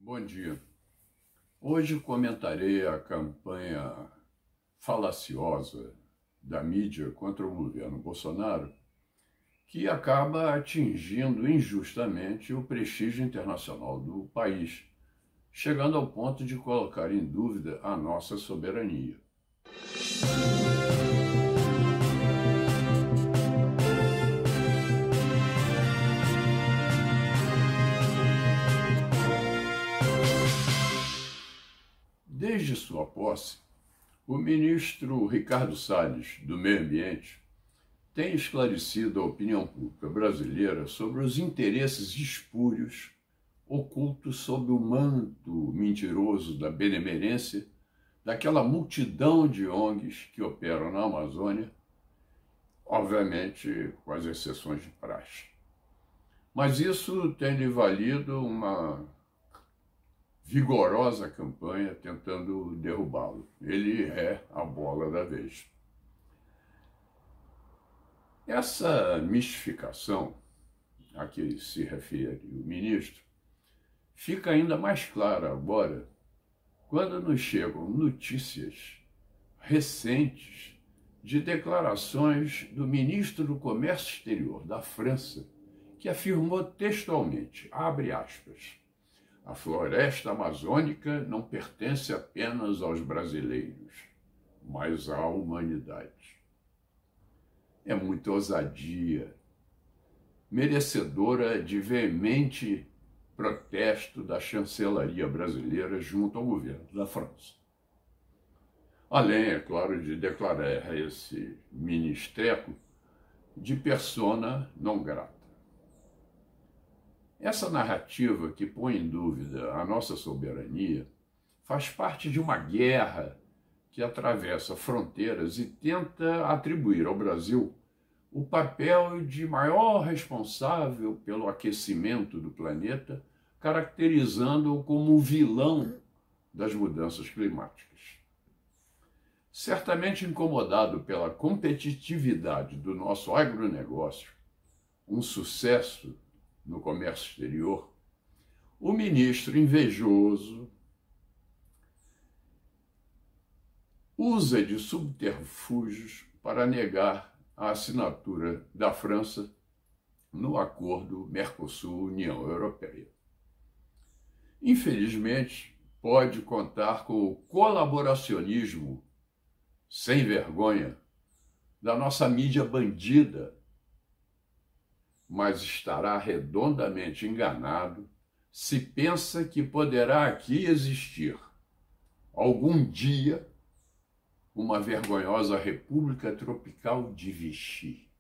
Bom dia. Hoje comentarei a campanha falaciosa da mídia contra o governo Bolsonaro, que acaba atingindo injustamente o prestígio internacional do país, chegando ao ponto de colocar em dúvida a nossa soberania. Desde sua posse, o ministro Ricardo Salles, do Meio Ambiente, tem esclarecido a opinião pública brasileira sobre os interesses espúrios ocultos sob o manto mentiroso da benemerência daquela multidão de ONGs que operam na Amazônia, obviamente com as exceções de praxe. Mas isso tem lhe valido uma vigorosa campanha tentando derrubá-lo. Ele é a bola da vez. Essa mistificação a que se refere o ministro fica ainda mais clara agora quando nos chegam notícias recentes de declarações do ministro do Comércio Exterior da França, que afirmou textualmente, abre aspas, a floresta amazônica não pertence apenas aos brasileiros, mas à humanidade. É muita ousadia, merecedora de veemente protesto da chancelaria brasileira junto ao governo da França. Além, é claro, de declarar esse ministreco de persona non grata. Essa narrativa que põe em dúvida a nossa soberania faz parte de uma guerra que atravessa fronteiras e tenta atribuir ao Brasil o papel de maior responsável pelo aquecimento do planeta, caracterizando-o como o vilão das mudanças climáticas. Certamente incomodado pela competitividade do nosso agronegócio, um sucesso no comércio exterior, o ministro invejoso usa de subterfúgios para negar a assinatura da França no acordo Mercosul-União Europeia. Infelizmente, pode contar com o colaboracionismo sem vergonha da nossa mídia bandida, mas estará redondamente enganado se pensa que poderá aqui existir, algum dia, uma vergonhosa república tropical de Vichy.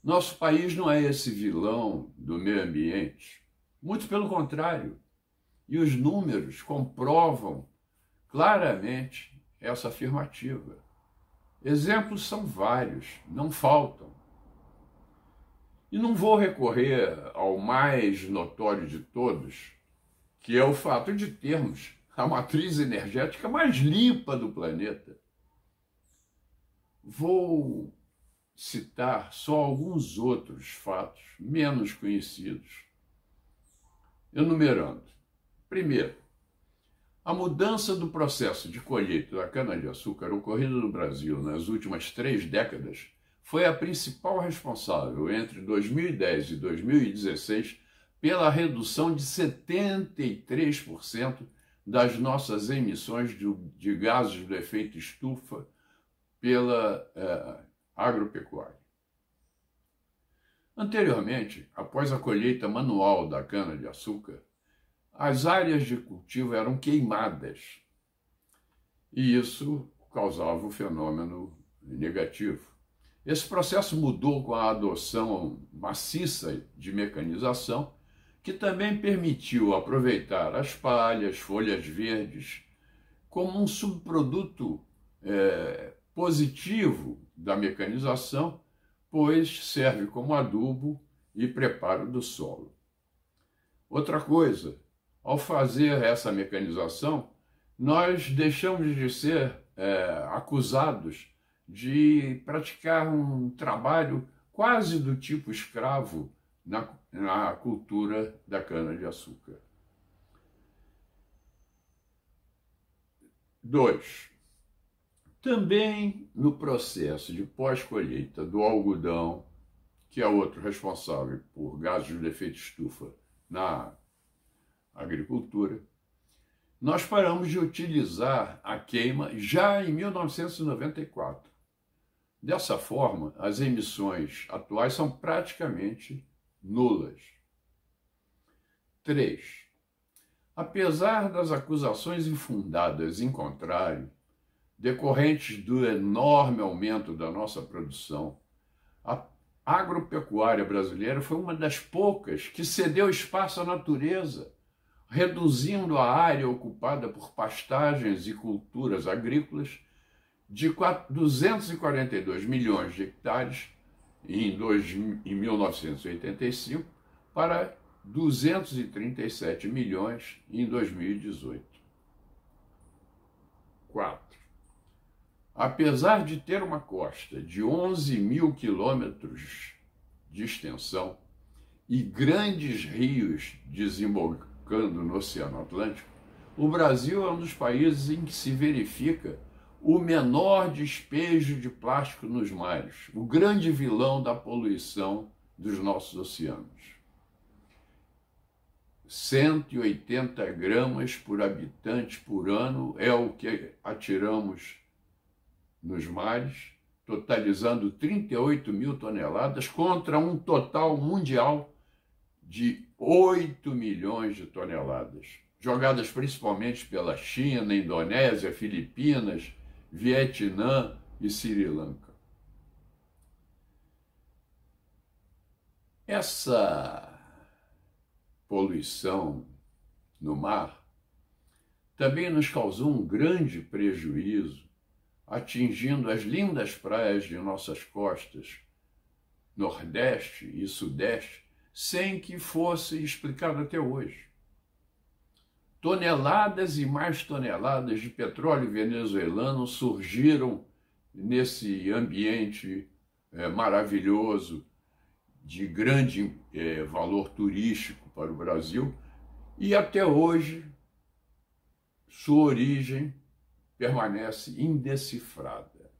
Nosso país não é esse vilão do meio ambiente, muito pelo contrário, e os números comprovam claramente essa afirmativa. Exemplos são vários, não faltam. E não vou recorrer ao mais notório de todos, que é o fato de termos a matriz energética mais limpa do planeta. Vou citar só alguns outros fatos menos conhecidos, enumerando. Primeiro, a mudança do processo de colheita da cana-de-açúcar ocorrida no Brasil nas últimas 3 décadas foi a principal responsável entre 2010 e 2016 pela redução de 73% das nossas emissões de gases do efeito estufa pela agropecuária. Anteriormente, após a colheita manual da cana-de-açúcar, as áreas de cultivo eram queimadas e isso causava um fenômeno negativo. Esse processo mudou com a adoção maciça de mecanização, que também permitiu aproveitar as palhas, folhas verdes, como um subproduto positivo da mecanização, pois serve como adubo e preparo do solo. Outra coisa, ao fazer essa mecanização, nós deixamos de ser acusados de praticar um trabalho quase do tipo escravo na cultura da cana-de-açúcar. 2. Também no processo de pós-colheita do algodão, que é outro responsável por gases de efeito estufa na agricultura, nós paramos de utilizar a queima já em 1994. Dessa forma, as emissões atuais são praticamente nulas. 3. Apesar das acusações infundadas em contrário, decorrentes do enorme aumento da nossa produção, a agropecuária brasileira foi uma das poucas que cedeu espaço à natureza, reduzindo a área ocupada por pastagens e culturas agrícolas de 242 milhões de hectares em 1985 para 237 milhões em 2018. 4. Apesar de ter uma costa de 11 mil quilômetros de extensão e grandes rios desembocando no Oceano Atlântico, o Brasil é um dos países em que se verifica o menor despejo de plástico nos mares, o grande vilão da poluição dos nossos oceanos. 180 gramas por habitante por ano é o que atiramos nos mares, totalizando 38 mil toneladas, contra um total mundial de 8 milhões de toneladas, jogadas principalmente pela China, Indonésia, Filipinas, Vietnã e Sri Lanka. Essa poluição no mar também nos causou um grande prejuízo, atingindo as lindas praias de nossas costas, Nordeste e Sudeste, sem que fosse explicado até hoje. Toneladas e mais toneladas de petróleo venezuelano surgiram nesse ambiente maravilhoso, de grande valor turístico para o Brasil, e até hoje sua origem permanece indecifrada,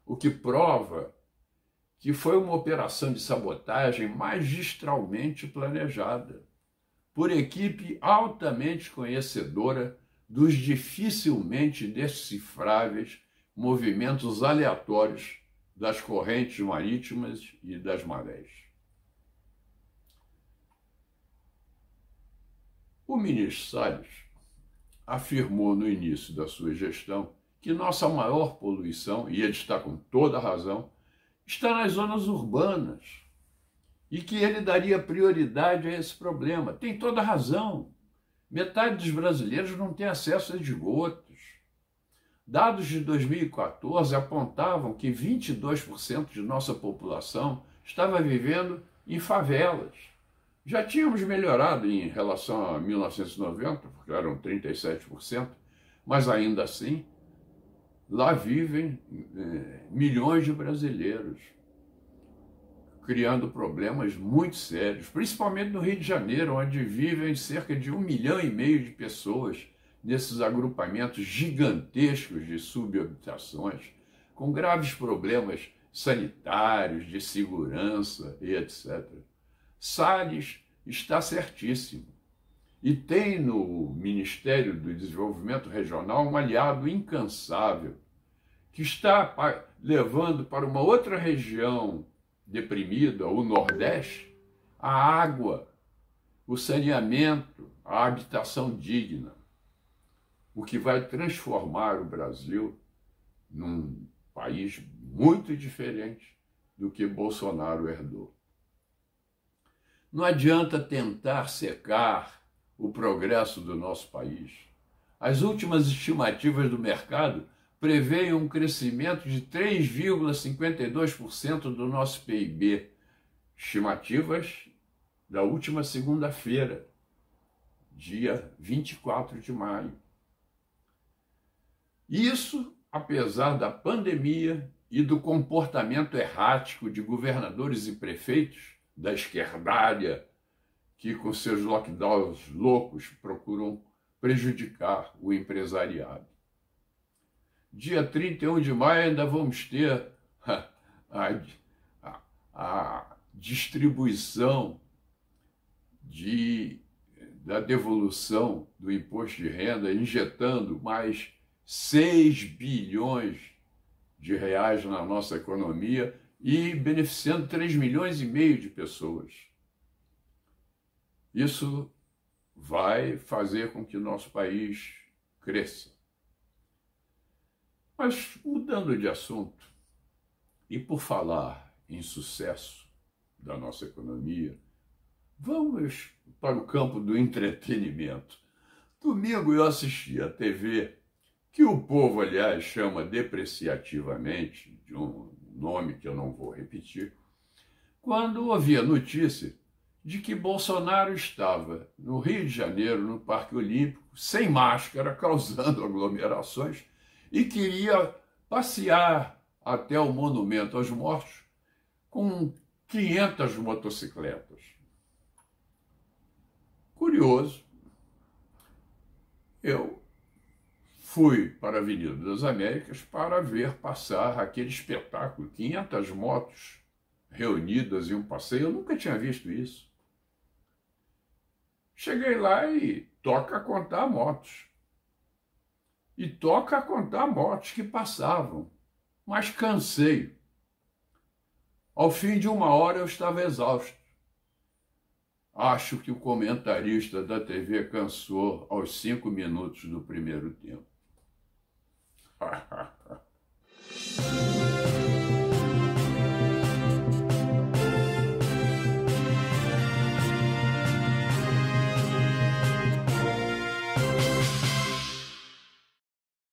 o que prova que foi uma operação de sabotagem magistralmente planejada por equipe altamente conhecedora dos dificilmente decifráveis movimentos aleatórios das correntes marítimas e das marés. O ministro Salles afirmou no início da sua gestão que nossa maior poluição, e ele está com toda a razão, está nas zonas urbanas e que ele daria prioridade a esse problema. Tem toda a razão. Metade dos brasileiros não tem acesso a esgotos. Dados de 2014 apontavam que 22% de nossa população estava vivendo em favelas. Já tínhamos melhorado em relação a 1990, porque eram 37%, mas ainda assim, lá vivem milhões de brasileiros, criando problemas muito sérios, principalmente no Rio de Janeiro, onde vivem cerca de 1,5 milhão de pessoas nesses agrupamentos gigantescos de subhabitações, com graves problemas sanitários, de segurança e etc. Salles está certíssimo e tem no Ministério do Desenvolvimento Regional um aliado incansável que está levando para uma outra região deprimida, o Nordeste, a água, o saneamento, a habitação digna, o que vai transformar o Brasil num país muito diferente do que Bolsonaro herdou. Não adianta tentar secar o progresso do nosso país. As últimas estimativas do mercado preveem um crescimento de 3,52% do nosso PIB. Estimativas da última segunda-feira, dia 24 de maio. Isso, apesar da pandemia e do comportamento errático de governadores e prefeitos da esquerdalha que, com seus lockdowns loucos, procuram prejudicar o empresariado. Dia 31 de maio ainda vamos ter a distribuição da devolução do imposto de renda, injetando mais 6 bilhões de reais na nossa economia e beneficiando 3,5 milhões de pessoas. Isso vai fazer com que o nosso país cresça. Mas, mudando de assunto, e por falar em sucesso da nossa economia, vamos para o campo do entretenimento. Domingo eu assisti à TV, que o povo, aliás, chama depreciativamente, de um nome que eu não vou repetir, quando ouvi a notícia de que Bolsonaro estava no Rio de Janeiro, no Parque Olímpico, sem máscara, causando aglomerações, e queria passear até o Monumento aos Mortos com 500 motocicletas. Curioso, eu fui para a Avenida das Américas para ver passar aquele espetáculo, 500 motos reunidas em um passeio. Eu nunca tinha visto isso. Cheguei lá e toca a contar motos. E toca a contar motos que passavam. Mas cansei. Ao fim de 1 hora eu estava exausto. Acho que o comentarista da TV cansou aos 5 minutos do primeiro tempo.